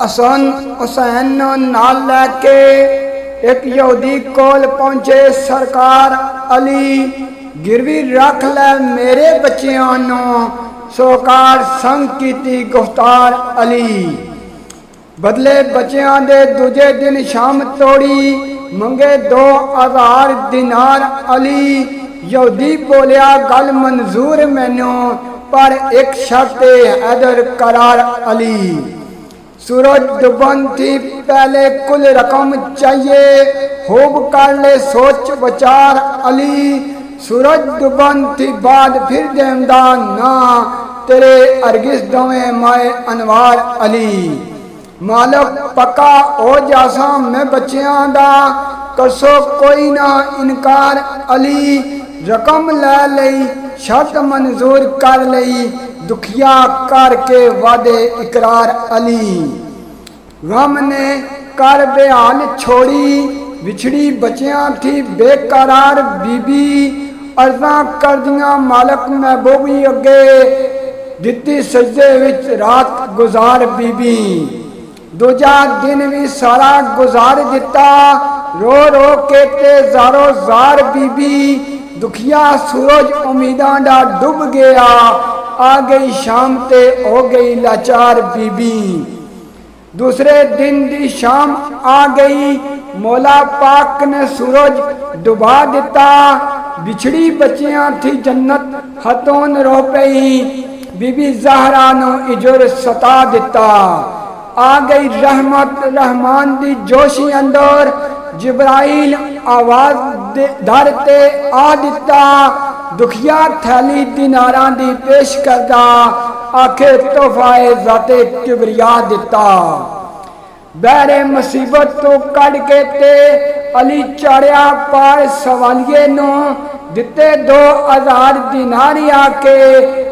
हसन हुसैन नाल लैके एक यहूदी कोल पहुंचे। सरकार अली गिरवी रख लै मेरे बच्चियां नू, सोकार संग कीती गुफ्तार अली। बदले बच्चियां दे दूजे दिन शाम तोड़ी, मंगे 2000 दिनार अली। यहूदी बोलिया गल मंजूर मैनू, पर एक शर्त हैदर करार अली। सूरज डुबन थी पहले कुल रकम चाहिए, खूब कर ले सोच विचार अली। सूरज डुबन थी बाद फिर देमदा ना, तेरे अरगिस दोवें माए अनवार अली। मालक पक्का हो जासा मैं बच्चियां दा, कसो कोई ना इनकार अली। रकम लै लई शर्त मंजूर कर लई, दुखिया करके वादे इकरार अली। गम ने कर बेहाल छोड़ी, बिछड़ी बच्चियां थी बेकरार बीबी। अर्जा कर दियां मालक महबूबी अगे, दिती सजदे विच रात गुजार बीबी। दूजा दिन भी सारा गुजार दिता, रो रो के ते जारो जार बीबी। दुखिया सूरज उम्मीदां दा डुब गया, आ गई शाम ते हो गई लाचार बीबी। दूसरे दिन दी शाम आ गई, मौला पाक ने सूरज डुबा दिता। बिछड़ी बच्चियां थी जन्नत हथों रो पई, बीबी जहरा नु इजुर सता दिता। आ गई रहमत रहमान दी जोशी अंदर, जिब्राइल आवाज दर ते आ दिता। दुखिया थैली दिनारां दी पेश करदा, आखे तोहफाए जाते किबरिया दिता। बहरे मुसीबत तो कड़ के ते अली चाड़िया पार सवालिए नू, दिते 2000 दिनारी आके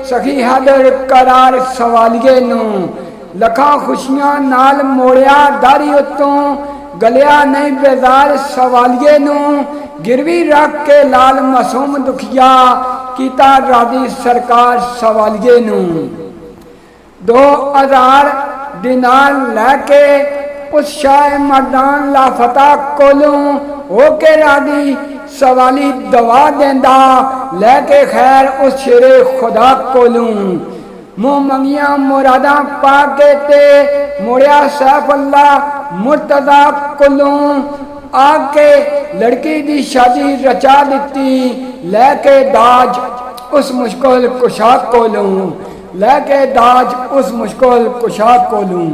सखी हैदर करार सवालिए नू। लखा खुशियां नाल मोड़िया दारी उत्तों, गलिया नहीं बेजार सवालिए नू। गिरवी रख के लाल मासूम दुखिया, कीता राजी सरकार सवालिए नू। 2000 दिनार लैके उस शाह मर्दान लाफता कोलों, होके राजी सवाली दवा देंदा, लैके खैर उस शेरे खुदा कोलों। मुँह मंगिया मुरादा पाके ते, मुड़िया सैफुल्ला मुर्तदा कोलों। आके लड़की दी शादी रचा दिती, लैके दाज उस मुश्किल कुशा कोलों। लैके दाज उस मुश्किल कुशा कोलों।